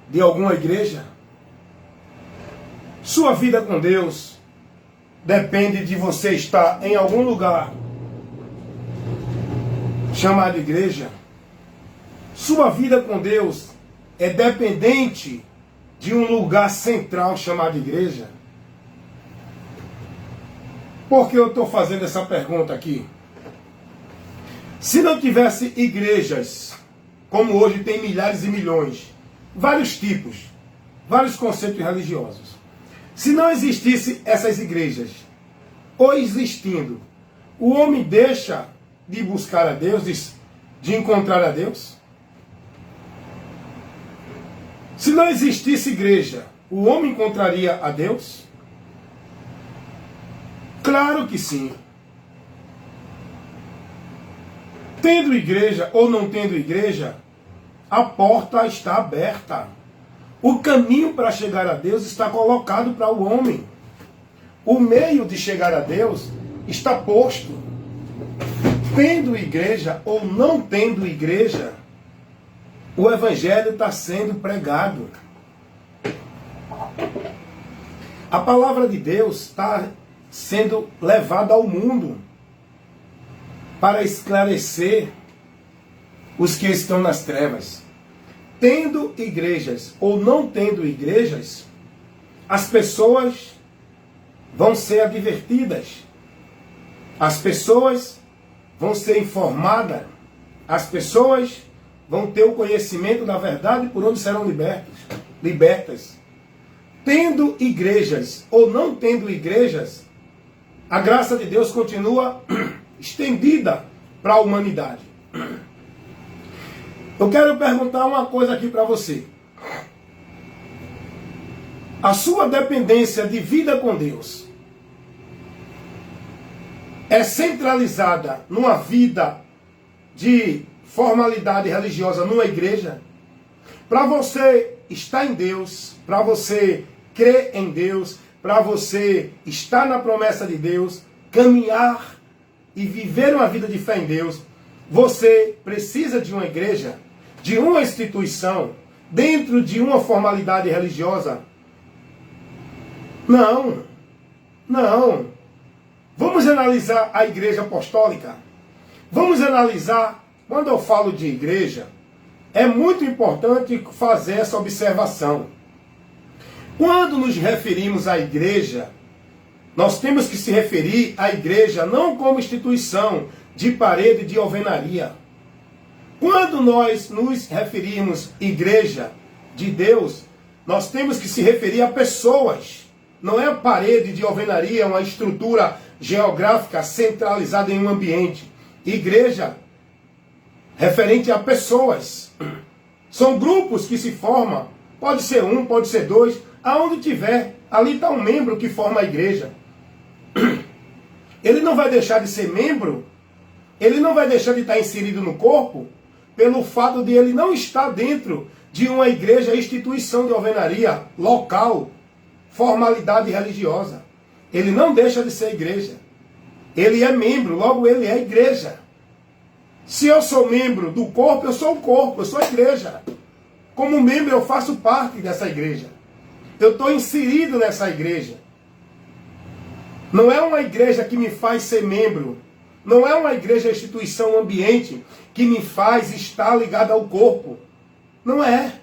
de alguma igreja? Sua vida com Deus depende de você estar em algum lugar chamado igreja. Sua vida com Deus é dependente de um lugar central chamado igreja. Por que eu estou fazendo essa pergunta aqui? Se não tivesse igrejas, como hoje tem milhares e milhões, vários tipos, vários conceitos religiosos. Se não existisse essas igrejas, ou existindo, o homem deixa de buscar a Deus, de encontrar a Deus? Se não existisse igreja, o homem encontraria a Deus? Claro que sim. Tendo igreja ou não tendo igreja, a porta está aberta. O caminho para chegar a Deus está colocado para o homem. O meio de chegar a Deus está posto. Tendo igreja ou não tendo igreja, o evangelho está sendo pregado. A palavra de Deus está sendo levada ao mundo para esclarecer os que estão nas trevas. Tendo igrejas ou não tendo igrejas, as pessoas vão ser advertidas. As pessoas vão ser informadas. As pessoas vão ter o conhecimento da verdade por onde serão libertas. Tendo igrejas ou não tendo igrejas, a graça de Deus continua estendida para a humanidade. Eu quero perguntar uma coisa aqui para você. A sua dependência de vida com Deus é centralizada numa vida de formalidade religiosa numa igreja? Para você estar em Deus, para você crer em Deus, para você estar na promessa de Deus, caminhar e viver uma vida de fé em Deus, você precisa de uma igreja, de uma instituição, dentro de uma formalidade religiosa? Não, não. Vamos analisar a igreja apostólica. Vamos analisar, quando eu falo de igreja, é muito importante fazer essa observação. Quando nos referimos à igreja, nós temos que se referir à igreja não como instituição de parede de alvenaria. Quando nós nos referimos à igreja de Deus, nós temos que se referir a pessoas. Não é a parede de alvenaria, uma estrutura geográfica centralizada em um ambiente. Igreja, referente a pessoas. São grupos que se formam. Pode ser um, pode ser dois. Aonde tiver, ali está um membro que forma a igreja. Ele não vai deixar de ser membro, ele não vai deixar de estar inserido no corpo, pelo fato de ele não estar dentro de uma igreja, instituição de alvenaria, local, formalidade religiosa. Ele não deixa de ser igreja. Ele é membro, logo ele é igreja. Se eu sou membro do corpo, eu sou o corpo, eu sou a igreja. Como membro, eu faço parte dessa igreja. Eu estou inserido nessa igreja. Não é uma igreja que me faz ser membro. Não é uma igreja, instituição, ambiente que me faz estar ligado ao corpo. Não é.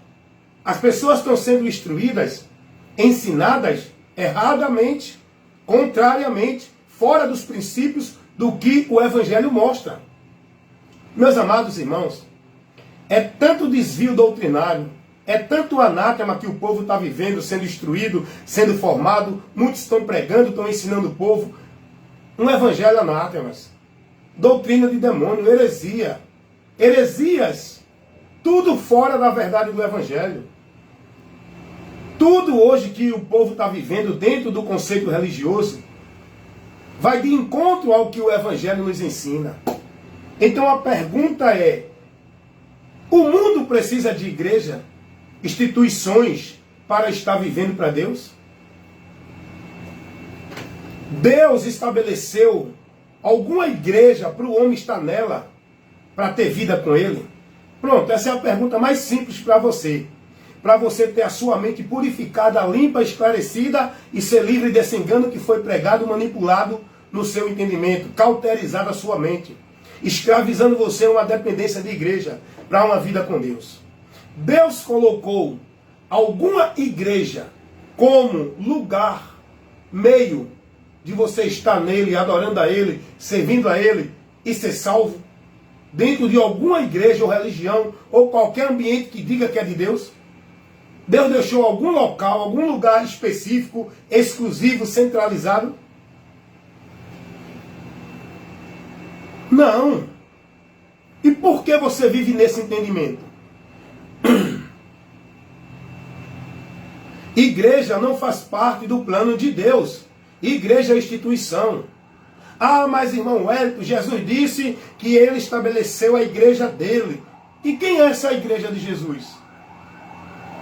As pessoas estão sendo instruídas, ensinadas erradamente, contrariamente, fora dos princípios do que o Evangelho mostra. Meus amados irmãos, é tanto desvio doutrinário, é tanto anátema que o povo está vivendo, sendo instruído, sendo formado, muitos estão pregando, estão ensinando o povo. Um evangelho anátemas, doutrina de demônio, heresia, heresias, tudo fora da verdade do evangelho. Tudo hoje que o povo está vivendo dentro do conceito religioso vai de encontro ao que o evangelho nos ensina. Então a pergunta é: o mundo precisa de igreja, instituições para estar vivendo para Deus? Deus estabeleceu alguma igreja para o homem estar nela, para ter vida com Ele? Pronto, essa é a pergunta mais simples para você. para você ter a sua mente purificada, limpa, esclarecida e ser livre desse engano que foi pregado, manipulado no seu entendimento, cauterizado a sua mente, escravizando você a uma dependência de igreja para uma vida com Deus. Deus colocou alguma igreja como lugar, meio de você estar nele, adorando a ele, servindo a ele e ser salvo? Dentro de alguma igreja ou religião ou qualquer ambiente que diga que é de Deus? Deus deixou algum local, algum lugar específico, exclusivo, centralizado? Não. E por que você vive nesse entendimento? Igreja não faz parte do plano de Deus. Igreja é instituição. Ah, mas irmão Wellington, Jesus disse que ele estabeleceu a igreja dele. E quem é essa igreja de Jesus?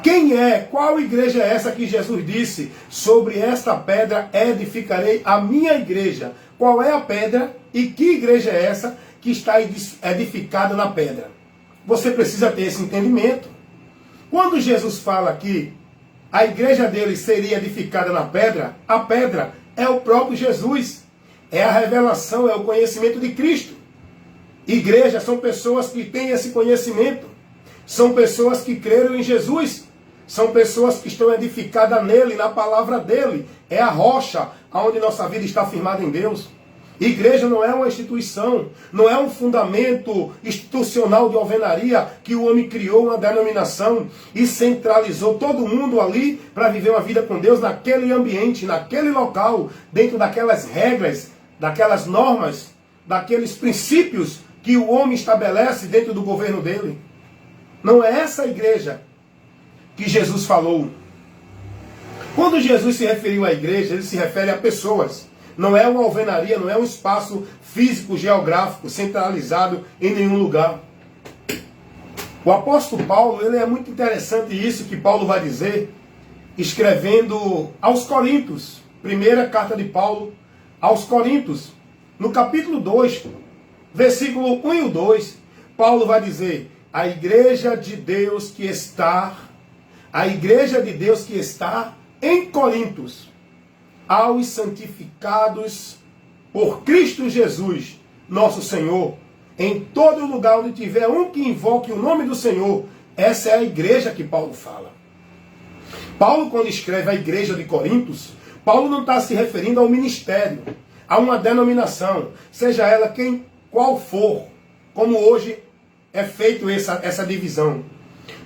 Quem é? Qual igreja é essa que Jesus disse? Sobre esta pedra edificarei a minha igreja. Qual é a pedra? E que igreja é essa que está edificada na pedra? Você precisa ter esse entendimento. Quando Jesus fala que a igreja dele seria edificada na pedra, a pedra é o próprio Jesus. É a revelação, é o conhecimento de Cristo. Igreja são pessoas que têm esse conhecimento. São pessoas que creram em Jesus. São pessoas que estão edificadas nele, na palavra dele. É a rocha onde nossa vida está firmada em Deus. Igreja não é uma instituição, não é um fundamento institucional de alvenaria que o homem criou uma denominação e centralizou todo mundo ali para viver uma vida com Deus naquele ambiente, naquele local, dentro daquelas regras, daquelas normas, daqueles princípios que o homem estabelece dentro do governo dele. Não é essa igreja que Jesus falou. Quando Jesus se referiu à igreja, ele se refere a pessoas. Não é uma alvenaria, não é um espaço físico, geográfico, centralizado em nenhum lugar. O apóstolo Paulo, ele é muito interessante isso que Paulo vai dizer, escrevendo aos Coríntios. Primeira carta de Paulo aos Coríntios. No capítulo 2, versículo 1 e o 2, Paulo vai dizer: a igreja de Deus que está em Coríntios, aos santificados por Cristo Jesus, nosso Senhor, em todo lugar onde tiver um que invoque o nome do Senhor. Essa é a igreja que Paulo fala. Paulo, quando escreve a igreja de Coríntios, Paulo não está se referindo ao ministério, a uma denominação, seja ela qual for, como hoje é feito essa divisão.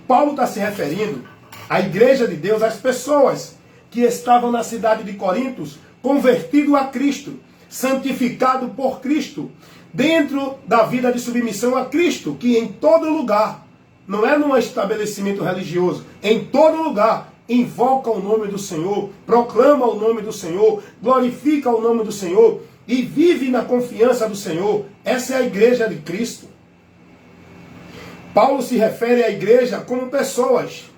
Paulo está se referindo à igreja de Deus, às pessoas que estavam na cidade de Coríntios, convertido a Cristo, santificado por Cristo, dentro da vida de submissão a Cristo, que em todo lugar, não é num estabelecimento religioso, em todo lugar, invoca o nome do Senhor, proclama o nome do Senhor, glorifica o nome do Senhor e vive na confiança do Senhor. Essa é a igreja de Cristo. Paulo se refere à igreja como pessoas.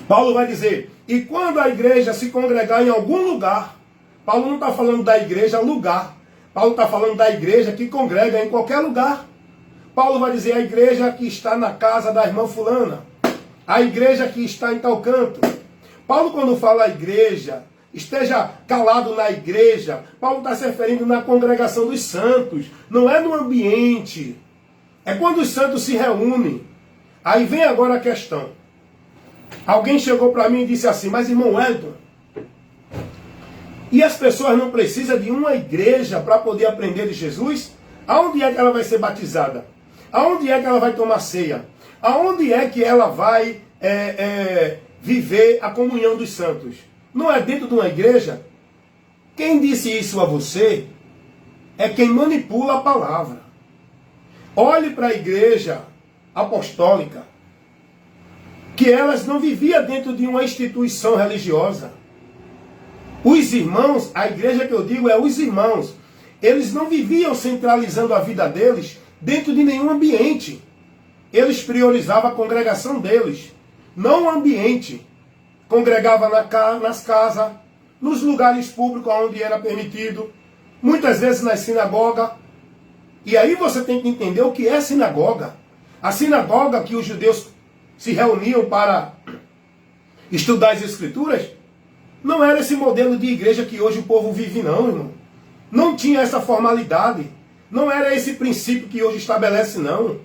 Paulo vai dizer: e quando a igreja se congregar em algum lugar, Paulo não está falando da igreja lugar, Paulo está falando da igreja que congrega em qualquer lugar. Paulo vai dizer: a igreja que está na casa da irmã fulana, a igreja que está em tal canto. Paulo, quando fala a igreja, esteja calado na igreja, Paulo está se referindo na congregação dos santos, não é no ambiente. É quando os santos se reúnem. Aí vem agora a questão. Alguém chegou para mim e disse assim: mas irmão Wellington, e as pessoas não precisam de uma igreja para poder aprender de Jesus? Aonde é que ela vai ser batizada? Aonde é que ela vai tomar ceia? Aonde é que ela vai viver a comunhão dos santos? Não é dentro de uma igreja? Quem disse isso a você é quem manipula a palavra. Olhe para a igreja apostólica, que elas não viviam dentro de uma instituição religiosa. Os irmãos, a igreja que eu digo é os irmãos, eles não viviam centralizando a vida deles dentro de nenhum ambiente. Eles priorizavam a congregação deles, não o ambiente. Congregava nas casas, nos lugares públicos onde era permitido, muitas vezes na sinagoga. E aí você tem que entender o que é sinagoga. A sinagoga que os judeus se reuniam para estudar as Escrituras. Não era esse modelo de igreja que hoje o povo vive, não, irmão. Não tinha essa formalidade. Não era esse princípio que hoje estabelece, não.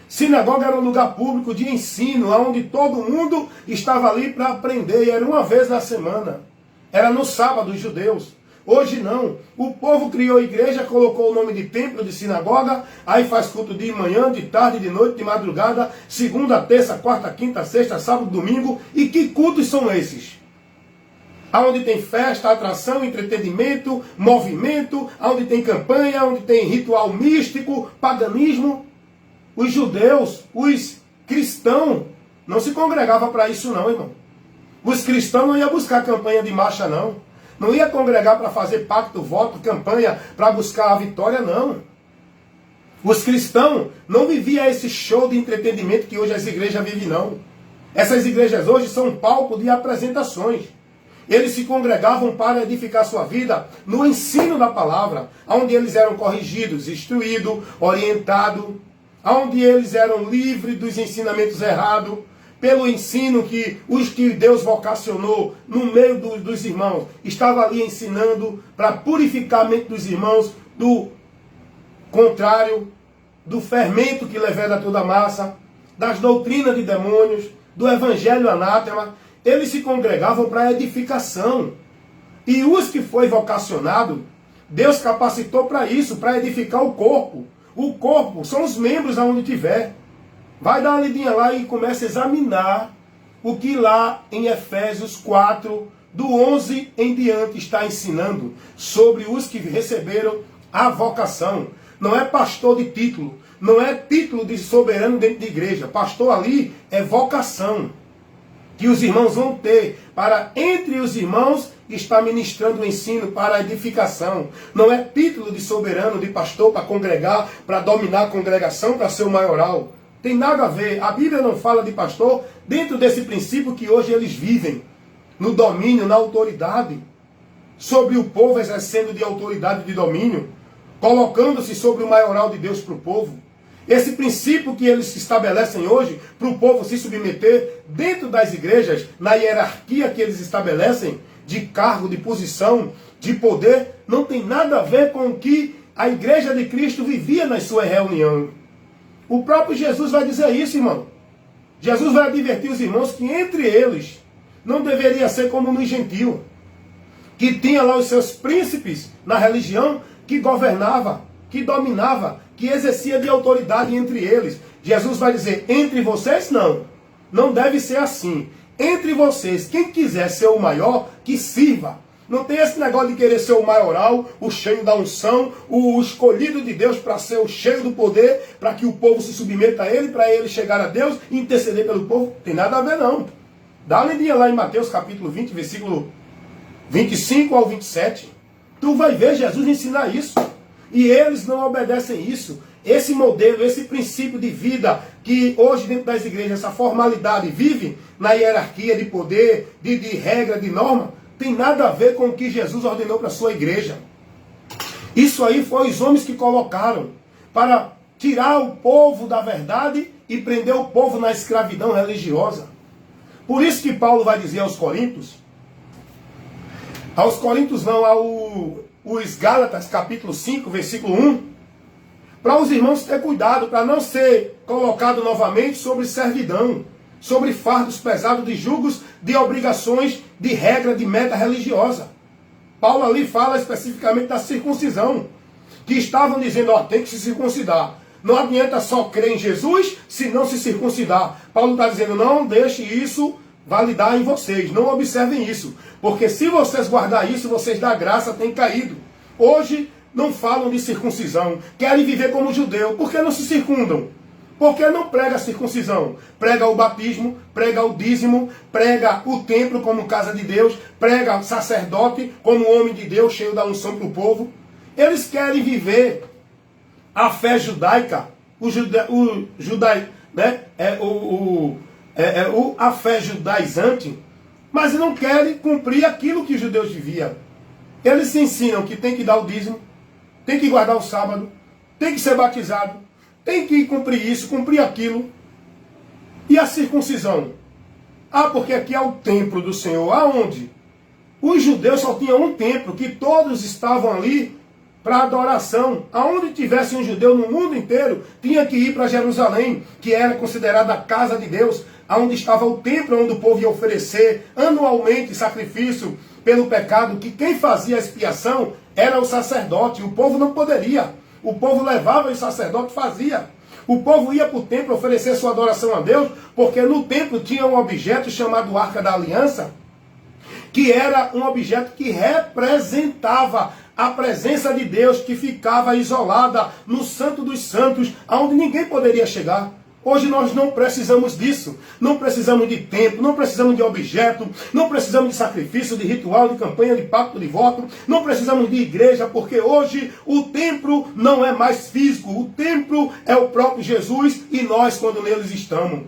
Sinagoga era um lugar público de ensino, onde todo mundo estava ali para aprender, e era uma vez na semana. Era no sábado, os judeus. Hoje não. O povo criou igreja, colocou o nome de templo, de sinagoga, aí faz culto de manhã, de tarde, de noite, de madrugada, segunda, terça, quarta, quinta, sexta, sábado, domingo. E que cultos são esses? Onde tem festa, atração, entretenimento, movimento, onde tem campanha, onde tem ritual místico, paganismo. Os judeus, os cristãos, não se congregavam para isso não, irmão. Os cristãos não iam buscar campanha de marcha, não. Não ia congregar para fazer pacto, voto, campanha, para buscar a vitória, não. Os cristãos não viviam esse show de entretenimento que hoje as igrejas vivem, não. Essas igrejas hoje são um palco de apresentações. Eles se congregavam para edificar sua vida no ensino da palavra, onde eles eram corrigidos, instruídos, orientados, onde eles eram livres dos ensinamentos errados, pelo ensino que os que Deus vocacionou no meio dos irmãos, estava ali ensinando para purificar a mente dos irmãos do contrário, do fermento que leveda toda a massa, das doutrinas de demônios, do evangelho anátema. Eles se congregavam para edificação. E os que foi vocacionado, Deus capacitou para isso, para edificar o corpo. O corpo são os membros aonde tiver. Vai dar uma lidinha lá e começa a examinar o que lá em Efésios 4, do 11 em diante, está ensinando sobre os que receberam a vocação. Não é pastor de título, não é título de soberano dentro de igreja. Pastor ali é vocação que os irmãos vão ter para, entre os irmãos, estar ministrando o ensino para a edificação. Não é título de soberano, de pastor para congregar, para dominar a congregação, para ser o maioral. Tem nada a ver. A Bíblia não fala de pastor dentro desse princípio que hoje eles vivem, no domínio, na autoridade, sobre o povo, exercendo de autoridade e de domínio, colocando-se sobre o maioral de Deus para o povo. Esse princípio que eles estabelecem hoje para o povo se submeter dentro das igrejas, na hierarquia que eles estabelecem, de cargo, de posição, de poder, não tem nada a ver com o que a igreja de Cristo vivia nas suas reuniões. O próprio Jesus vai dizer isso, irmão. Jesus vai advertir os irmãos que entre eles não deveria ser como no gentio, que tinha lá os seus príncipes na religião, que governava, que dominava, que exercia de autoridade entre eles. Jesus vai dizer, entre vocês não deve ser assim. Entre vocês, quem quiser ser o maior, que sirva. Não tem esse negócio de querer ser o maioral, o cheio da unção, o escolhido de Deus para ser o cheio do poder, para que o povo se submeta a ele, para ele chegar a Deus e interceder pelo povo. Tem nada a ver, não. Dá uma lidinha lá em Mateus capítulo 20, versículo 25 ao 27. Tu vai ver Jesus ensinar isso. E eles não obedecem isso. Esse modelo, esse princípio de vida que hoje dentro das igrejas, essa formalidade vive na hierarquia de poder, de regra, de norma, tem nada a ver com o que Jesus ordenou para a sua igreja. Isso aí foi os homens que colocaram para tirar o povo da verdade e prender o povo na escravidão religiosa. Por isso que Paulo vai dizer aos Coríntios não, aos Gálatas, capítulo 5, versículo 1, para os irmãos ter cuidado, para não ser colocado novamente sobre servidão, sobre fardos pesados de julgos, de obrigações, de regra, de meta religiosa. Paulo ali fala especificamente da circuncisão, que estavam dizendo, tem que se circuncidar. Não adianta só crer em Jesus se não se circuncidar. Paulo está dizendo, não deixe isso validar em vocês, não observem isso, porque se vocês guardar isso, vocês da graça têm caído. Hoje não falam de circuncisão, querem viver como judeu, por que não se circundam? Por que não prega a circuncisão? Prega o batismo, prega o dízimo, prega o templo como casa de Deus, prega o sacerdote como homem de Deus, cheio da unção para o povo. Eles querem viver a fé judaica, a fé judaizante, mas não querem cumprir aquilo que os judeus viviam. Eles ensinam que tem que dar o dízimo, tem que guardar o sábado, tem que ser batizado, tem que cumprir isso, cumprir aquilo. E a circuncisão? Ah, porque aqui é o templo do Senhor. Aonde? Os judeus só tinham um templo, que todos estavam ali para adoração. Aonde tivesse um judeu no mundo inteiro, tinha que ir para Jerusalém, que era considerada a casa de Deus, aonde estava o templo, onde o povo ia oferecer anualmente sacrifício pelo pecado, que quem fazia a expiação era o sacerdote. O povo não poderia. O povo levava e o sacerdote fazia. O povo ia para o templo oferecer sua adoração a Deus, porque no templo tinha um objeto chamado Arca da Aliança, que era um objeto que representava a presença de Deus, que ficava isolada no Santo dos Santos, aonde ninguém poderia chegar. Hoje nós não precisamos disso. Não precisamos de templo, não precisamos de objeto, não precisamos de sacrifício, de ritual, de campanha, de pacto, de voto. Não precisamos de igreja, porque hoje o templo não é mais físico. O templo é o próprio Jesus e nós quando neles estamos.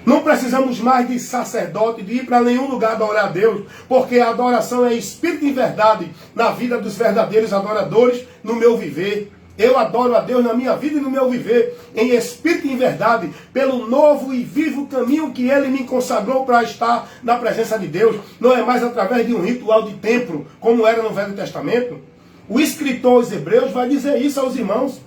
Não precisamos mais de sacerdote, de ir para nenhum lugar adorar a Deus, porque a adoração é espírito e verdade na vida dos verdadeiros adoradores, no meu viver. Eu adoro a Deus na minha vida e no meu viver, em espírito e em verdade, pelo novo e vivo caminho que Ele me consagrou para estar na presença de Deus. Não é mais através de um ritual de templo, como era no Velho Testamento. O escritor aos Hebreus vai dizer isso aos irmãos.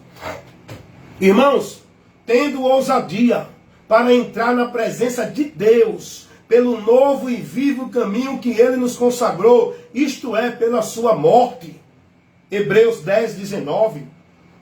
Irmãos, tendo ousadia para entrar na presença de Deus, pelo novo e vivo caminho que Ele nos consagrou, isto é, pela sua morte. Hebreus 10, 19.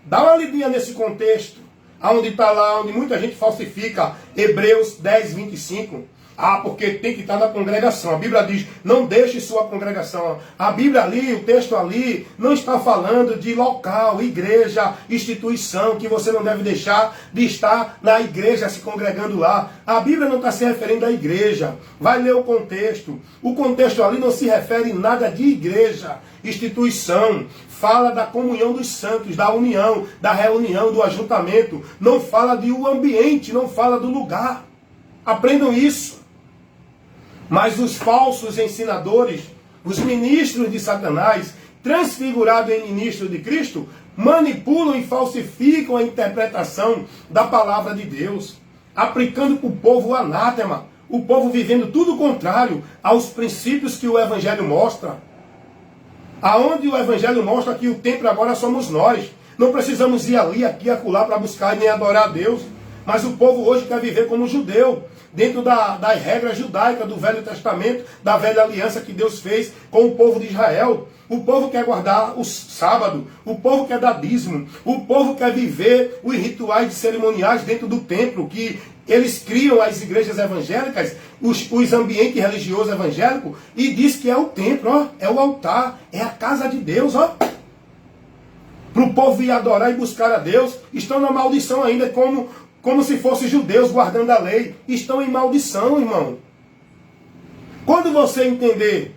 Dá uma lidinha nesse contexto, onde está lá, onde muita gente falsifica, Hebreus 10, 25. Ah, porque tem que estar na congregação. A Bíblia diz, não deixe sua congregação. A Bíblia ali, o texto ali, não está falando de local, igreja, instituição, que você não deve deixar de estar na igreja se congregando lá. A Bíblia não está se referindo à igreja. Vai ler o contexto. O contexto ali não se refere em nada de igreja, instituição. Fala da comunhão dos santos, da união, da reunião, do ajuntamento. Não fala de um ambiente, não fala do lugar. Aprendam isso. Mas os falsos ensinadores, os ministros de Satanás, transfigurados em ministros de Cristo, manipulam e falsificam a interpretação da palavra de Deus, aplicando para o povo o anátema, o povo vivendo tudo o contrário aos princípios que o Evangelho mostra. Aonde o Evangelho mostra que o templo agora somos nós. Não precisamos ir ali, aqui, acolá para buscar e nem adorar a Deus. Mas o povo hoje quer viver como judeu, dentro das regras judaicas do Velho Testamento, da velha aliança que Deus fez com o povo de Israel. O povo quer guardar o sábado, o povo quer dar dízimo, o povo quer viver os rituais e cerimoniais dentro do templo, que eles criam as igrejas evangélicas, os ambientes religiosos evangélicos, e diz que é o templo, ó, é o altar, é a casa de Deus, ó. Para o povo ir adorar e buscar a Deus, estão na maldição ainda, como se fossem judeus guardando a lei. Estão em maldição, irmão. Quando você entender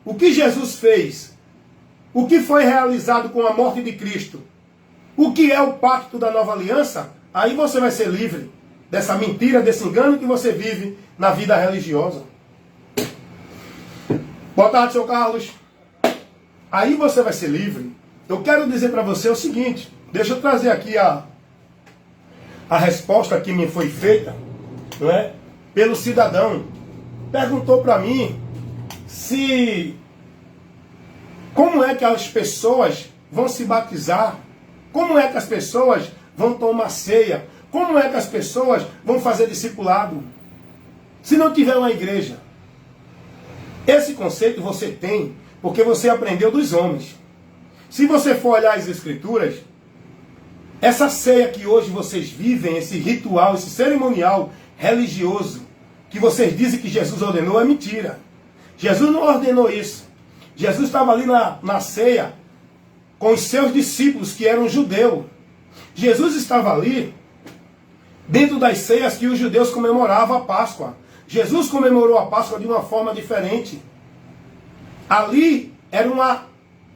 o que Jesus fez, o que foi realizado com a morte de Cristo, o que é o pacto da nova aliança, aí você vai ser livre dessa mentira, desse engano que você vive na vida religiosa. Boa tarde, seu Carlos. Aí você vai ser livre. Eu quero dizer para você o seguinte, deixa eu trazer aqui a resposta que me foi feita, não é? Pelo cidadão. Perguntou para mim como é que as pessoas vão se batizar, como é que as pessoas vão tomar ceia, como é que as pessoas vão fazer discipulado, se não tiver uma igreja. Esse conceito você tem porque você aprendeu dos homens. Se você for olhar as Escrituras, essa ceia que hoje vocês vivem, esse ritual, esse cerimonial religioso, que vocês dizem que Jesus ordenou, é mentira. Jesus não ordenou isso. Jesus estava ali na ceia com os seus discípulos, que eram judeus. Jesus estava ali dentro das ceias que os judeus comemoravam a Páscoa. Jesus comemorou a Páscoa de uma forma diferente. Ali era uma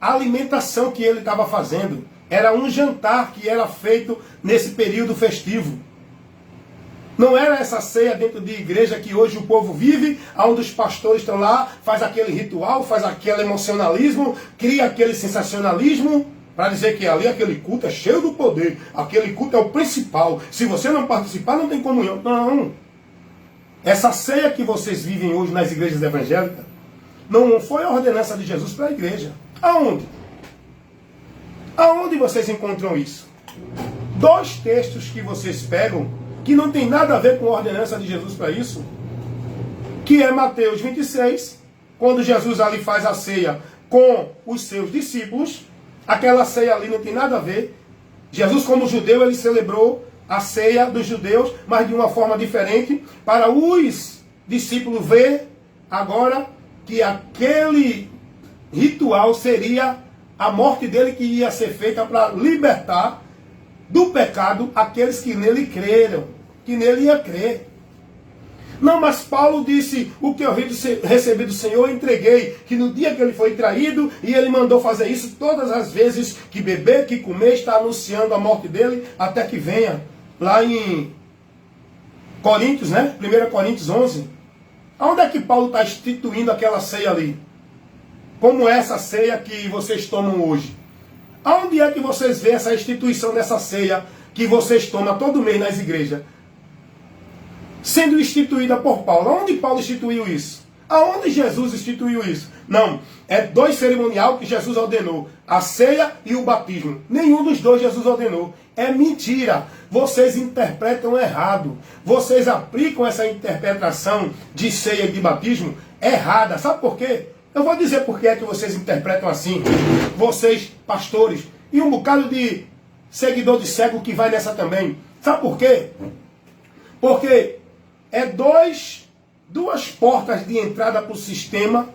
alimentação que ele estava fazendo. Era um jantar que era feito nesse período festivo. Não era essa ceia dentro de igreja que hoje o povo vive, onde os pastores estão lá, faz aquele ritual, faz aquele emocionalismo, cria aquele sensacionalismo, para dizer que ali aquele culto é cheio do poder, aquele culto é o principal. Se você não participar, não tem comunhão. Não. Essa ceia que vocês vivem hoje nas igrejas evangélicas não foi a ordenança de Jesus para a igreja. Aonde? Aonde vocês encontram isso? 2 textos que vocês pegam que não tem nada a ver com a ordenança de Jesus para isso, que é Mateus 26, quando Jesus ali faz a ceia com os seus discípulos. Aquela ceia ali não tem nada a ver. Jesus, como judeu, ele celebrou a ceia dos judeus, mas de uma forma diferente, para os discípulos ver agora que aquele ritual seria a morte dele, que ia ser feita para libertar do pecado aqueles que nele creram, que nele ia crer. Não, mas Paulo disse, o que eu recebi do Senhor, eu entreguei, que no dia que ele foi traído, e ele mandou fazer isso todas as vezes que beber, que comer, está anunciando a morte dele, até que venha. Lá em Coríntios, né? 1 Coríntios 11. Onde é que Paulo está instituindo aquela ceia ali? Como essa ceia que vocês tomam hoje? Aonde é que vocês veem essa instituição dessa ceia que vocês tomam todo mês nas igrejas? Sendo instituída por Paulo. Aonde Paulo instituiu isso? Aonde Jesus instituiu isso? Não, é 2 cerimonial que Jesus ordenou. A ceia e o batismo. Nenhum dos 2 Jesus ordenou. É mentira. Vocês interpretam errado. Vocês aplicam essa interpretação de ceia e de batismo errada. Sabe por quê? Eu vou dizer por que é que vocês interpretam assim. Vocês, pastores, e um bocado de seguidor de cego que vai nessa também. Sabe por quê? Porque é duas portas de entrada para o sistema,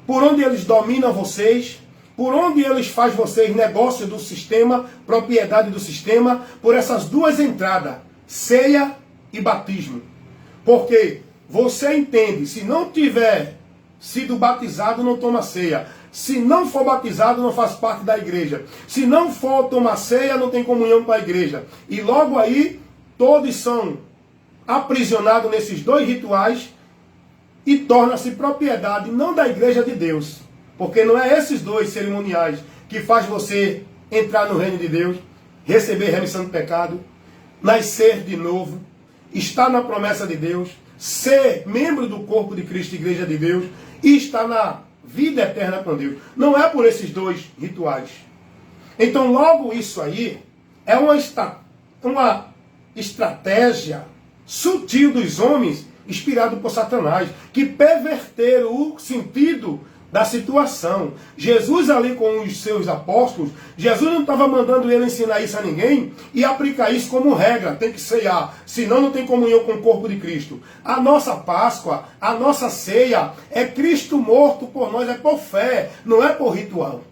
por onde eles dominam vocês, por onde eles fazem vocês negócio do sistema, propriedade do sistema, por essas 2 entradas, ceia e batismo. Porque você entende, se não tiver sido batizado, não toma ceia. Se não for batizado, não faz parte da igreja. Se não for tomar ceia, não tem comunhão com a igreja. E logo aí, todos são aprisionados nesses 2 rituais e torna-se propriedade não da igreja de Deus. Porque não é esses 2 cerimoniais que faz você entrar no reino de Deus, receber remissão de pecado, nascer de novo, estar na promessa de Deus, ser membro do corpo de Cristo, igreja de Deus, e estar na vida eterna com Deus. Não é por esses 2 rituais. Então logo isso aí é uma estratégia sutil dos homens, inspirado por Satanás, que perverteram o sentido da situação. Jesus ali com os seus apóstolos, Jesus não estava mandando ele ensinar isso a ninguém e aplicar isso como regra, tem que ceiar, senão não tem comunhão com o corpo de Cristo. A nossa Páscoa, a nossa ceia, é Cristo morto por nós, é por fé, não é por ritual.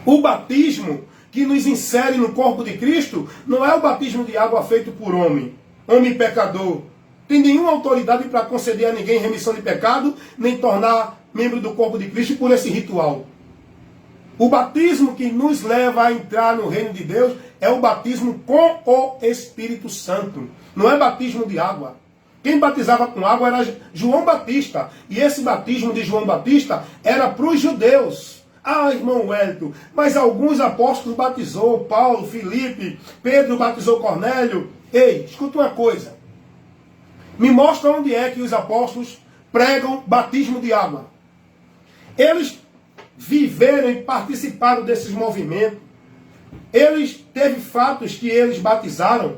O batismo que nos insere no corpo de Cristo não é o batismo de água feito por homem pecador. Tem nenhuma autoridade para conceder a ninguém remissão de pecado, nem tornar membro do corpo de Cristo por esse ritual. O batismo que nos leva a entrar no reino de Deus é o batismo com o Espírito Santo. Não é batismo de água. Quem batizava com água era João Batista. E esse batismo de João Batista era para os judeus. Ah, irmão Wellington, mas alguns apóstolos batizou, Paulo, Filipe, Pedro batizou Cornélio. Ei, escuta uma coisa. Me mostra onde é que os apóstolos pregam batismo de água. Eles viveram e participaram desses movimentos. Eles teve fatos que eles batizaram,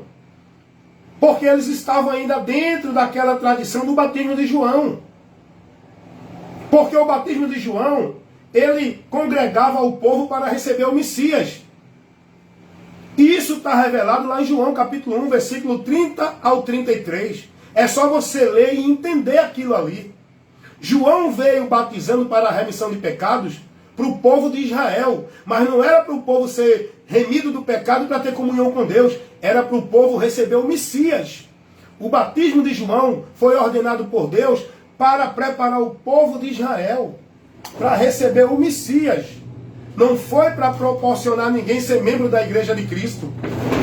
porque eles estavam ainda dentro daquela tradição do batismo de João. Porque o batismo de João, ele congregava o povo para receber o Messias. E isso está revelado lá em João capítulo 1, versículo 30 ao 33. É só você ler e entender aquilo ali. João veio batizando para a remissão de pecados para o povo de Israel. Mas não era para o povo ser remido do pecado para ter comunhão com Deus. Era para o povo receber o Messias. O batismo de João foi ordenado por Deus para preparar o povo de Israel para receber o Messias. Não foi para proporcionar a ninguém ser membro da igreja de Cristo.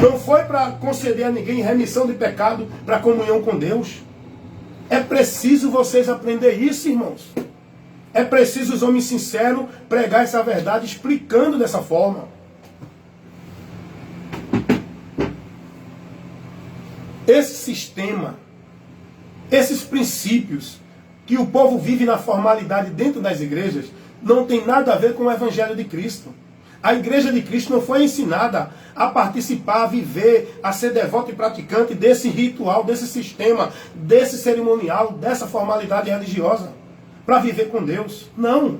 Não foi para conceder a ninguém remissão de pecado para comunhão com Deus. É preciso vocês aprender isso, irmãos. É preciso os homens sinceros pregar essa verdade explicando dessa forma. Esse sistema Esses princípios que o povo vive na formalidade dentro das igrejas não tem nada a ver com o Evangelho de Cristo. A igreja de Cristo não foi ensinada a participar, a viver, a ser devoto e praticante desse ritual, desse sistema, desse cerimonial, dessa formalidade religiosa, para viver com Deus. Não.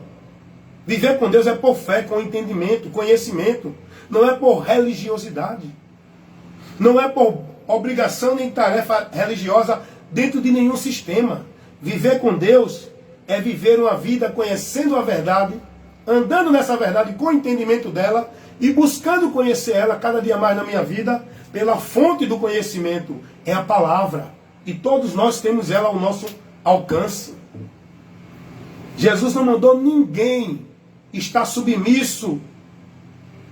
Viver com Deus é por fé, com entendimento, conhecimento. Não é por religiosidade. Não é por obrigação nem tarefa religiosa dentro de nenhum sistema. Viver com Deus é viver uma vida conhecendo a verdade, andando nessa verdade com o entendimento dela e buscando conhecer ela cada dia mais na minha vida pela fonte do conhecimento. É a palavra. E todos nós temos ela ao nosso alcance. Jesus não mandou ninguém estar submisso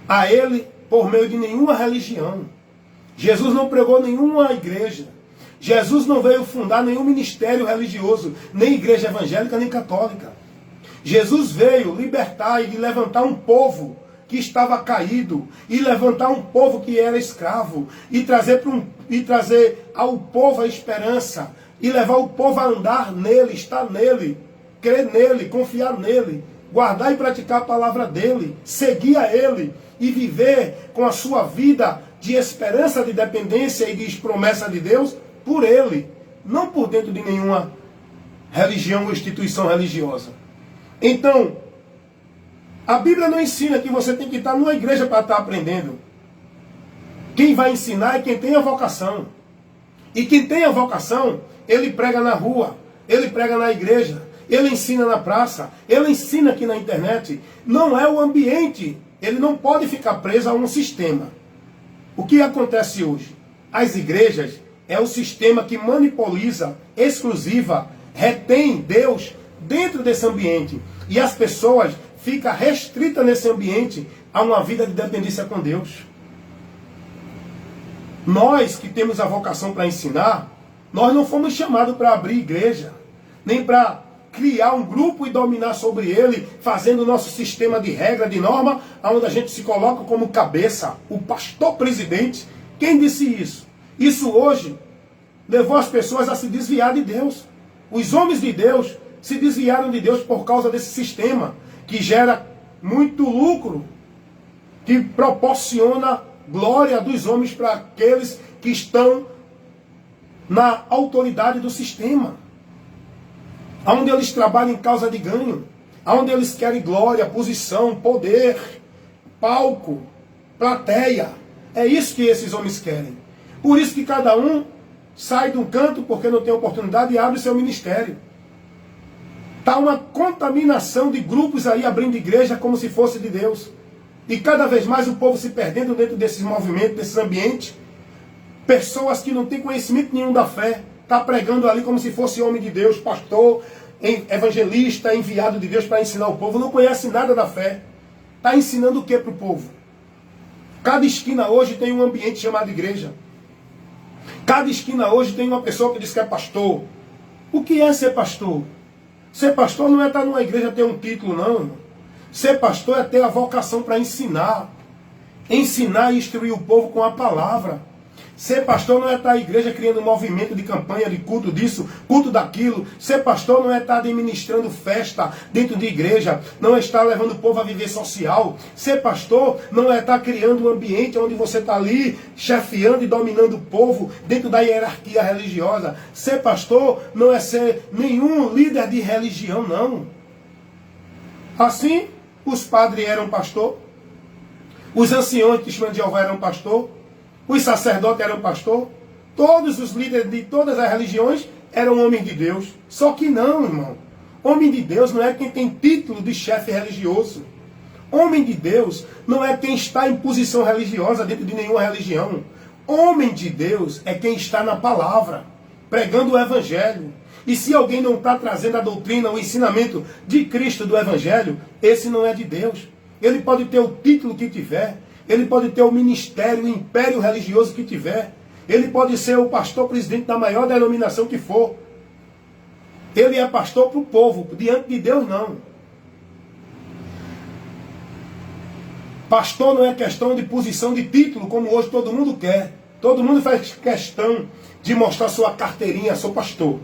a ele por meio de nenhuma religião. Jesus não pregou nenhuma igreja. Jesus não veio fundar nenhum ministério religioso, nem igreja evangélica, nem católica. Jesus veio libertar e levantar um povo que estava caído, e levantar um povo que era escravo, e trazer ao povo a esperança, e levar o povo a andar nele, estar nele, crer nele, confiar nele, guardar e praticar a palavra dele, seguir a ele, e viver com a sua vida de esperança, de dependência e de promessa de Deus, por ele, não por dentro de nenhuma religião ou instituição religiosa. Então, a Bíblia não ensina que você tem que estar numa igreja para estar aprendendo. Quem vai ensinar é quem tem a vocação. E quem tem a vocação, ele prega na rua, ele prega na igreja, ele ensina na praça, ele ensina aqui na internet. Não é o ambiente, ele não pode ficar preso a um sistema. O que acontece hoje? As igrejas é o sistema que monopoliza, exclusiva, retém Deus dentro desse ambiente. E as pessoas ficam restritas nesse ambiente a uma vida de dependência com Deus. Nós que temos a vocação para ensinar, nós não fomos chamados para abrir igreja, nem para criar um grupo e dominar sobre ele, fazendo o nosso sistema de regra, de norma, onde a gente se coloca como cabeça, o pastor presidente. Quem disse isso? Isso hoje levou as pessoas a se desviar de Deus. Os homens de Deus se desviaram de Deus por causa desse sistema, que gera muito lucro, que proporciona glória dos homens para aqueles que estão na autoridade do sistema, onde eles trabalham em causa de ganho, onde eles querem glória, posição, poder, palco, plateia. É isso que esses homens querem. Por isso que cada um sai de um canto porque não tem oportunidade e abre seu ministério. Está uma contaminação de grupos aí abrindo igreja como se fosse de Deus. E cada vez mais o povo se perdendo dentro desses movimentos, desses ambientes. Pessoas que não têm conhecimento nenhum da fé. Está pregando ali como se fosse homem de Deus, pastor, evangelista, enviado de Deus para ensinar o povo. Não conhece nada da fé. Está ensinando o que para o povo? Cada esquina hoje tem um ambiente chamado igreja. Cada esquina hoje tem uma pessoa que diz que é pastor. O que é ser pastor? Ser pastor não é estar numa igreja ter um título, não. Ser pastor é ter a vocação para ensinar. Ensinar e instruir o povo com a palavra. Ser pastor não é estar na igreja criando um movimento de campanha, de culto disso, culto daquilo. Ser pastor não é estar administrando festa dentro de igreja. Não é estar levando o povo a viver social. Ser pastor não é estar criando um ambiente onde você está ali chefiando e dominando o povo dentro da hierarquia religiosa. Ser pastor não é ser nenhum líder de religião, não. Assim, os padres eram pastor. Os anciões de Jeová eram pastor. Os sacerdotes eram pastor. Todos os líderes de todas as religiões eram homens de Deus. Só que não, irmão. Homem de Deus não é quem tem título de chefe religioso. Homem de Deus não é quem está em posição religiosa dentro de nenhuma religião. Homem de Deus é quem está na palavra, pregando o evangelho. E se alguém não está trazendo a doutrina, o ensinamento de Cristo do evangelho, esse não é de Deus. Ele pode ter o título que tiver. Ele pode ter o ministério, o império religioso que tiver. Ele pode ser o pastor presidente da maior denominação que for. Ele é pastor para o povo, diante de Deus não. Pastor não é questão de posição de título, como hoje todo mundo quer. Todo mundo faz questão de mostrar sua carteirinha, sou pastor.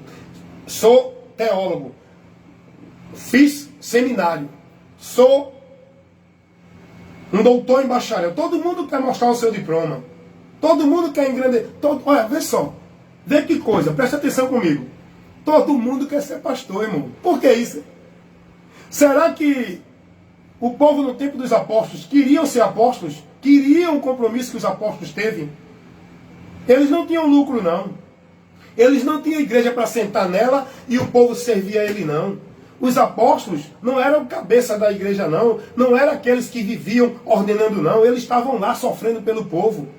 Sou teólogo. Fiz seminário. Sou um doutor em bacharel. Todo mundo quer mostrar o seu diploma. Todo mundo quer engrandecer. Olha, vê só. Vê que coisa. Presta atenção comigo. Todo mundo quer ser pastor, irmão. Por que isso? Será que o povo no tempo dos apóstolos queriam ser apóstolos? Queriam o compromisso que os apóstolos teve? Eles não tinham lucro, não. Eles não tinham igreja para sentar nela e o povo servia a ele, não. Os apóstolos não eram cabeça da igreja, não. Não eram aqueles que viviam ordenando, não. Eles estavam lá sofrendo pelo povo.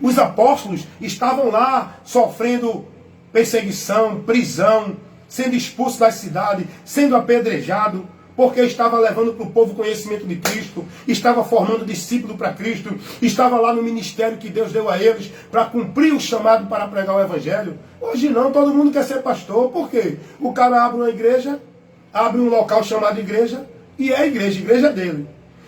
Os apóstolos estavam lá sofrendo perseguição, prisão, sendo expulsos da cidade, sendo apedrejado, porque estava levando para o povo o conhecimento de Cristo, estava formando discípulo para Cristo, estava lá no ministério que Deus deu a eles para cumprir o chamado para pregar o Evangelho. Hoje não, todo mundo quer ser pastor. Por quê? O cara abre uma igreja, abre um local chamado igreja, e é a igreja dele.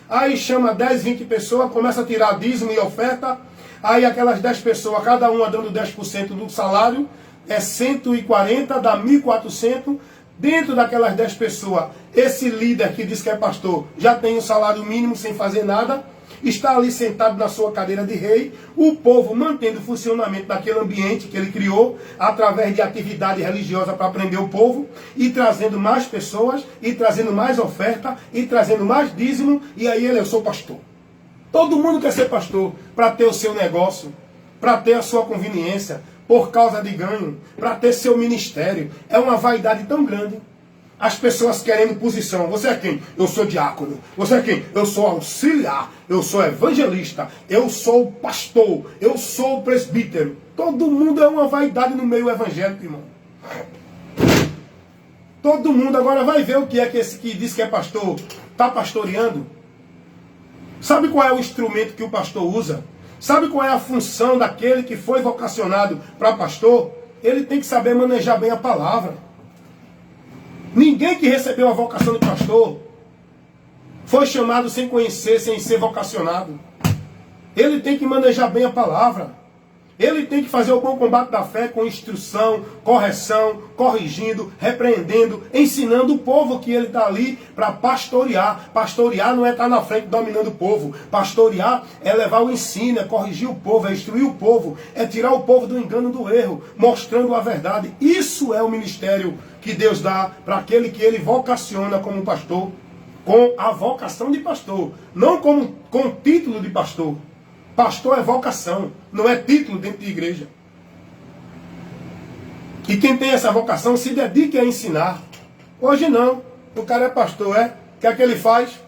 Aí chama 10, 20 pessoas, começa a tirar dízimo e oferta, aí aquelas 10 pessoas, cada uma dando 10% do salário, é 140, dá 1.400. Dentro daquelas 10 pessoas, esse líder que diz que é pastor já tem um salário mínimo sem fazer nada, está ali sentado na sua cadeira de rei, o povo mantendo o funcionamento daquele ambiente que ele criou, através de atividade religiosa para prender o povo, e trazendo mais pessoas, e trazendo mais oferta, e trazendo mais dízimo, e aí eu sou pastor. Todo mundo quer ser pastor para ter o seu negócio, para ter a sua conveniência, por causa de ganho, para ter seu ministério. É uma vaidade tão grande. As pessoas querendo posição. Você é quem? Eu sou diácono. Você é quem? Eu sou auxiliar. Eu sou evangelista. Eu sou pastor. Eu sou presbítero. Todo mundo é uma vaidade no meio evangélico, irmão. Todo mundo agora vai ver o que é que esse que diz que é pastor está pastoreando. Sabe qual é o instrumento que o pastor usa? Sabe qual é a função daquele que foi vocacionado para pastor? Ele tem que saber manejar bem a palavra. Ninguém que recebeu a vocação de pastor foi chamado sem conhecer, sem ser vocacionado. Ele tem que manejar bem a palavra. Ele tem que fazer o bom combate da fé com instrução, correção, corrigindo, repreendendo, ensinando o povo que ele está ali para pastorear. Pastorear não é estar na frente dominando o povo. Pastorear é levar o ensino, é corrigir o povo, é instruir o povo, é tirar o povo do engano, do erro, mostrando a verdade. Isso é o ministério que Deus dá para aquele que ele vocaciona como pastor, com a vocação de pastor, não com o título de pastor. Pastor é vocação, não é título dentro de igreja. E quem tem essa vocação se dedique a ensinar. Hoje não. O cara é pastor, é? O que é que ele faz?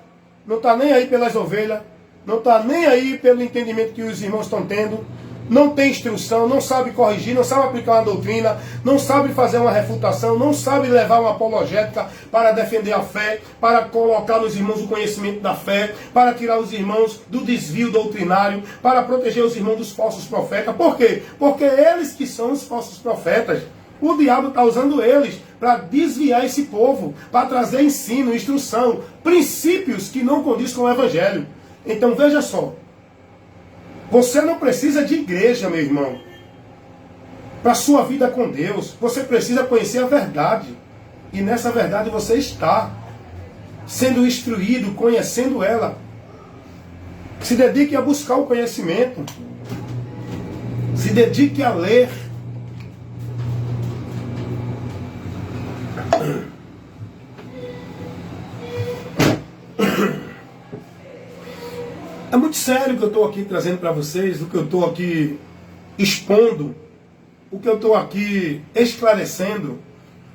Não está nem aí pelas ovelhas, não está nem aí pelo entendimento que os irmãos estão tendo, não tem instrução, não sabe corrigir, não sabe aplicar uma doutrina, não sabe fazer uma refutação, não sabe levar uma apologética para defender a fé, para colocar nos irmãos o conhecimento da fé, para tirar os irmãos do desvio doutrinário, para proteger os irmãos dos falsos profetas. Por quê? Porque eles que são os falsos profetas. O diabo está usando eles para desviar esse povo, para trazer ensino, instrução, princípios que não condiz com o evangelho. Então veja só. Você não precisa de igreja, meu irmão, para a sua vida com Deus. Você precisa conhecer a verdade. E nessa verdade você está sendo instruído, conhecendo ela. Se dedique a buscar o conhecimento. Se dedique a ler. É muito sério o que eu estou aqui trazendo para vocês, o que eu estou aqui expondo, o que eu estou aqui esclarecendo,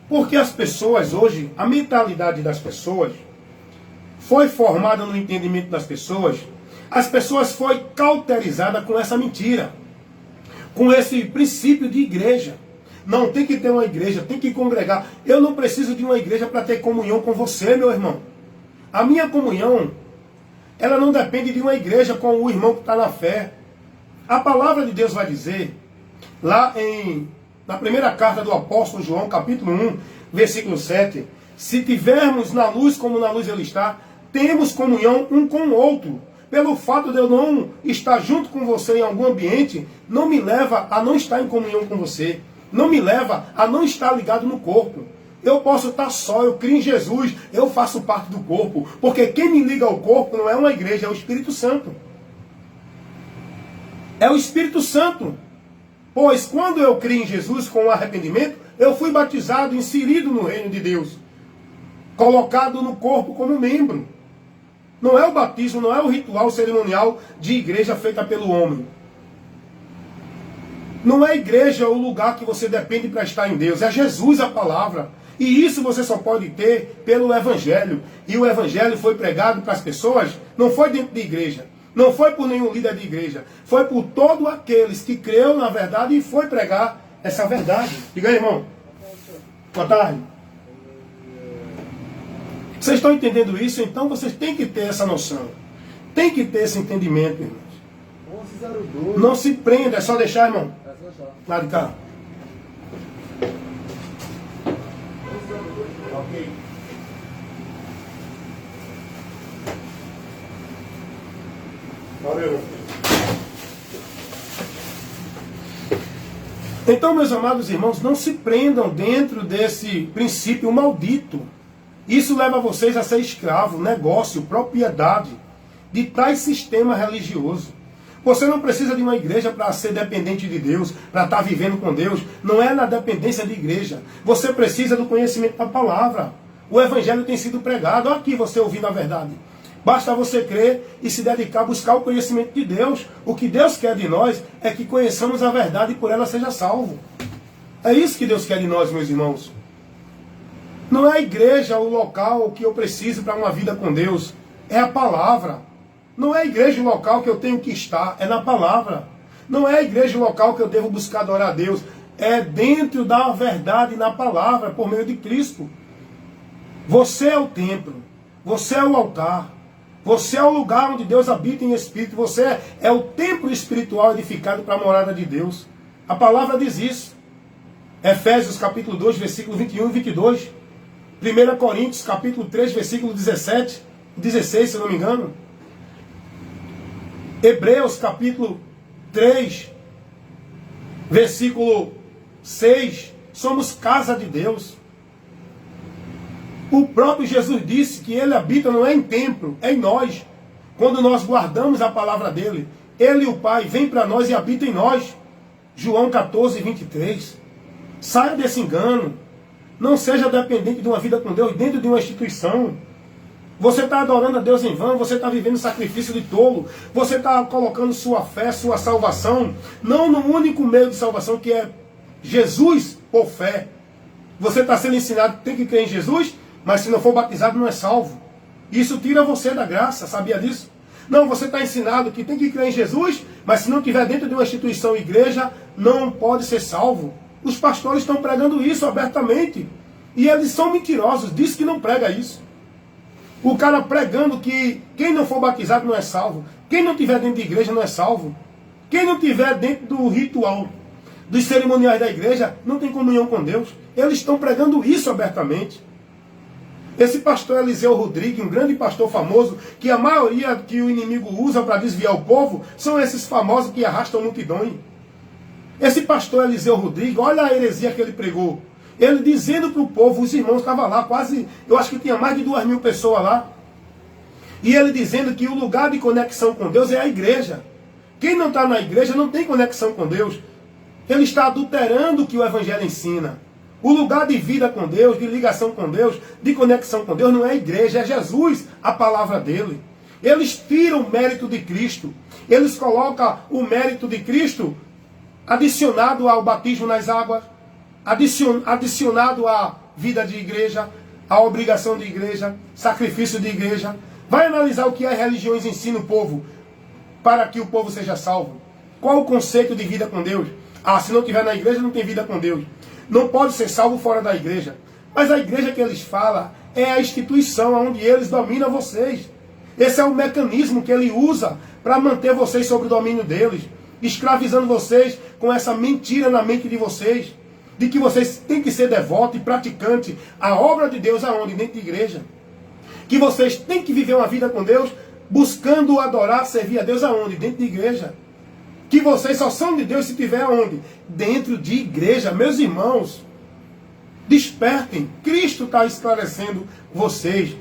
porque as pessoas hoje, a mentalidade das pessoas foi formada no entendimento das pessoas, as pessoas foi cauterizada com essa mentira, com esse princípio de igreja. Não, tem que ter uma igreja, tem que congregar. Eu não preciso de uma igreja para ter comunhão com você, meu irmão. A minha comunhão, ela não depende de uma igreja com o irmão que está na fé. A palavra de Deus vai dizer, lá na primeira carta do apóstolo João, capítulo 1, versículo 7, se tivermos na luz como na luz ele está, temos comunhão um com o outro. Pelo fato de eu não estar junto com você em algum ambiente, não me leva a não estar em comunhão com você. Não me leva a não estar ligado no corpo. Eu posso estar só, eu crio em Jesus, eu faço parte do corpo. Porque quem me liga ao corpo não é uma igreja, é o Espírito Santo. É o Espírito Santo. Pois quando eu crio em Jesus com o arrependimento, eu fui batizado, inserido no reino de Deus. Colocado no corpo como membro. Não é o batismo, não é o ritual cerimonial de igreja feita pelo homem. Não é a igreja o lugar que você depende para estar em Deus. É Jesus a palavra. E isso você só pode ter pelo Evangelho. E o Evangelho foi pregado para as pessoas, não foi dentro de igreja. Não foi por nenhum líder de igreja. Foi por todos aqueles que creu na verdade e foi pregar essa verdade. Diga aí, irmão. Boa tarde. Vocês estão entendendo isso? Então vocês têm que ter essa noção. Tem que ter esse entendimento, irmãos. 11:02. Não se prenda, é só deixar, irmão. É só deixar. Lá de cá. Ok. Valeu. Então, meus amados irmãos, não se prendam dentro desse princípio maldito. Isso leva vocês a ser escravo, negócio, propriedade de tais sistema religioso. Você não precisa de uma igreja para ser dependente de Deus, para estar vivendo com Deus. Não é na dependência de igreja. Você precisa do conhecimento da palavra. O Evangelho tem sido pregado. Olha aqui você ouvindo a verdade. Basta você crer e se dedicar a buscar o conhecimento de Deus. O que Deus quer de nós é que conheçamos a verdade e por ela seja salvo. É isso que Deus quer de nós, meus irmãos. Não é a igreja o local que eu preciso para uma vida com Deus. É a palavra. Não é a igreja o local que eu tenho que estar. É na palavra. Não é a igreja o local que eu devo buscar adorar a Deus. É dentro da verdade na palavra, por meio de Cristo. Você é o templo. Você é o altar. Você é o lugar onde Deus habita em espírito. Você é o templo espiritual edificado para a morada de Deus. A palavra diz isso. Efésios capítulo 2, versículo 21 e 22. 1 Coríntios capítulo 3, versículo 17 e 16, se eu não me engano. Hebreus capítulo 3, versículo 6. Somos casa de Deus. O próprio Jesus disse que Ele habita não é em templo, é em nós. Quando nós guardamos a palavra dEle, Ele e o Pai vêm para nós e habita em nós. João 14, 23. Saia desse engano. Não seja dependente de uma vida com Deus dentro de uma instituição. Você está adorando a Deus em vão, você está vivendo sacrifício de tolo, você está colocando sua fé, sua salvação, não no único meio de salvação que é Jesus por fé. Você está sendo ensinado que tem que crer em Jesus, mas se não for batizado não é salvo. Isso tira você da graça, sabia disso? Não, você está ensinado que tem que crer em Jesus, mas se não estiver dentro de uma instituição, igreja, não pode ser salvo. Os pastores estão pregando isso abertamente. E eles são mentirosos, diz que não prega isso. O cara pregando que quem não for batizado não é salvo. Quem não estiver dentro de igreja não é salvo. Quem não estiver dentro do ritual, dos cerimoniais da igreja, não tem comunhão com Deus. Eles estão pregando isso abertamente. Esse pastor Eliseu Rodrigues, um grande pastor famoso, que a maioria que o inimigo usa para desviar o povo, são esses famosos que arrastam multidões. Esse pastor Eliseu Rodrigues, olha a heresia que ele pregou. Ele dizendo para o povo, os irmãos estavam lá, quase, eu acho que tinha mais de 2.000 pessoas lá. E ele dizendo que o lugar de conexão com Deus é a igreja. Quem não está na igreja não tem conexão com Deus. Ele está adulterando o que o Evangelho ensina. O lugar de vida com Deus, de ligação com Deus, de conexão com Deus, não é a igreja, é Jesus, a palavra dele. Eles tiram o mérito de Cristo. Eles colocam o mérito de Cristo adicionado ao batismo nas águas, adicionado à vida de igreja, à obrigação de igreja, sacrifício de igreja. Vai analisar o que as religiões ensinam o povo para que o povo seja salvo. Qual o conceito de vida com Deus? Ah, se não estiver na igreja, não tem vida com Deus. Não pode ser salvo fora da igreja. Mas a igreja que eles falam é a instituição onde eles dominam vocês. Esse é o mecanismo que ele usa para manter vocês sob o domínio deles, escravizando vocês com essa mentira na mente de vocês, de que vocês têm que ser devotos e praticantes a obra de Deus aonde? Dentro de igreja. Que vocês têm que viver uma vida com Deus buscando adorar, servir a Deus aonde? Dentro de igreja. Que vocês só são de Deus se estiver aonde? Dentro de igreja. Meus irmãos, Despertem. Cristo está esclarecendo vocês.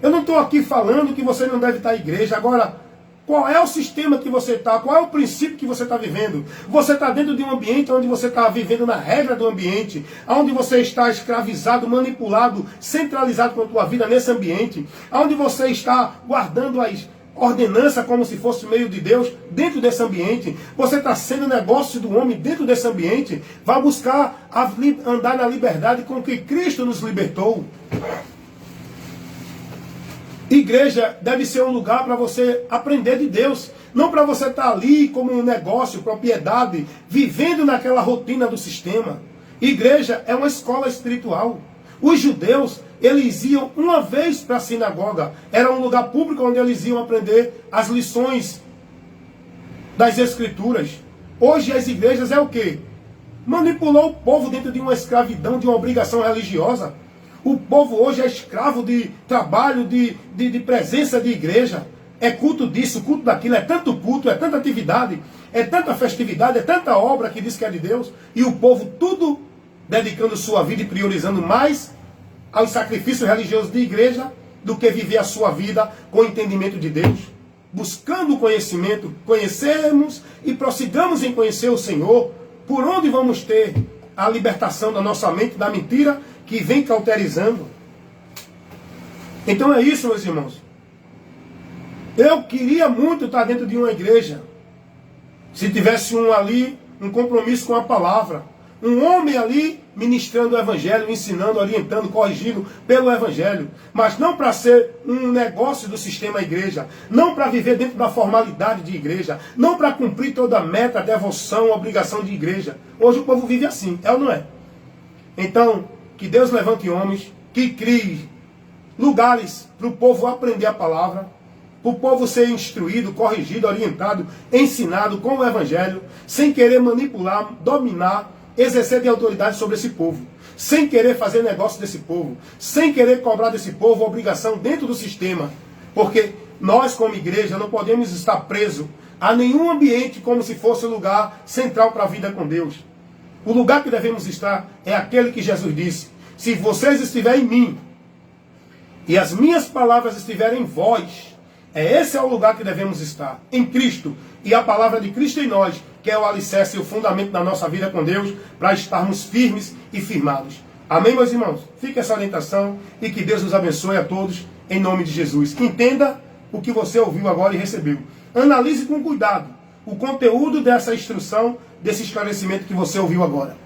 Eu não estou aqui falando que você não deve estar à igreja. Agora, qual é o sistema que você está? Qual é o princípio que você está vivendo? Você está dentro de um ambiente onde você está vivendo na regra do ambiente, onde você está escravizado, manipulado, centralizado com a tua vida nesse ambiente, onde você está guardando as ordenanças como se fosse meio de Deus dentro desse ambiente. Você está sendo negócio do homem dentro desse ambiente. Vai buscar andar na liberdade com que Cristo nos libertou. Igreja deve ser um lugar para você aprender de Deus. Não para você estar ali como um negócio, propriedade, vivendo naquela rotina do sistema. Igreja é uma escola espiritual. Os judeus, eles iam uma vez para a sinagoga. Era um lugar público onde eles iam aprender as lições das Escrituras. Hoje as igrejas é o quê? Manipulou o povo dentro de uma escravidão, de uma obrigação religiosa. O povo hoje é escravo de trabalho, de presença de igreja. É culto disso, culto daquilo, é tanto culto, é tanta atividade, é tanta festividade, é tanta obra que diz que é de Deus. E o povo tudo dedicando sua vida e priorizando mais aos sacrifícios religiosos de igreja do que viver a sua vida com o entendimento de Deus. Buscando o conhecimento, conhecermos e prossigamos em conhecer o Senhor, por onde vamos ter a libertação da nossa mente, da mentira que vem cauterizando. Então é isso, meus irmãos. Eu queria muito estar dentro de uma igreja. Se tivesse um ali, um compromisso com a palavra. Um homem ali ministrando o evangelho, ensinando, orientando, corrigindo pelo evangelho. Mas não para ser um negócio do sistema igreja. Não para viver dentro da formalidade de igreja. Não para cumprir toda a meta, devoção, obrigação de igreja. Hoje o povo vive assim, é ou não é? Então, que Deus levante homens, que crie lugares para o povo aprender a palavra, para o povo ser instruído, corrigido, orientado, ensinado com o evangelho, sem querer manipular, dominar, exercer de autoridade sobre esse povo, sem querer fazer negócio desse povo, sem querer cobrar desse povo obrigação dentro do sistema, porque nós como igreja não podemos estar presos a nenhum ambiente como se fosse o lugar central para a vida com Deus. O lugar que devemos estar é aquele que Jesus disse: se vocês estiverem em mim e as minhas palavras estiverem em vós, esse é o lugar que devemos estar, em Cristo, e a palavra de Cristo em nós, que é o alicerce e o fundamento da nossa vida com Deus, para estarmos firmes e firmados. Amém, meus irmãos? Fica essa orientação e que Deus nos abençoe a todos, em nome de Jesus. Entenda o que você ouviu agora e recebeu. Analise com cuidado o conteúdo dessa instrução, desse esclarecimento que você ouviu agora.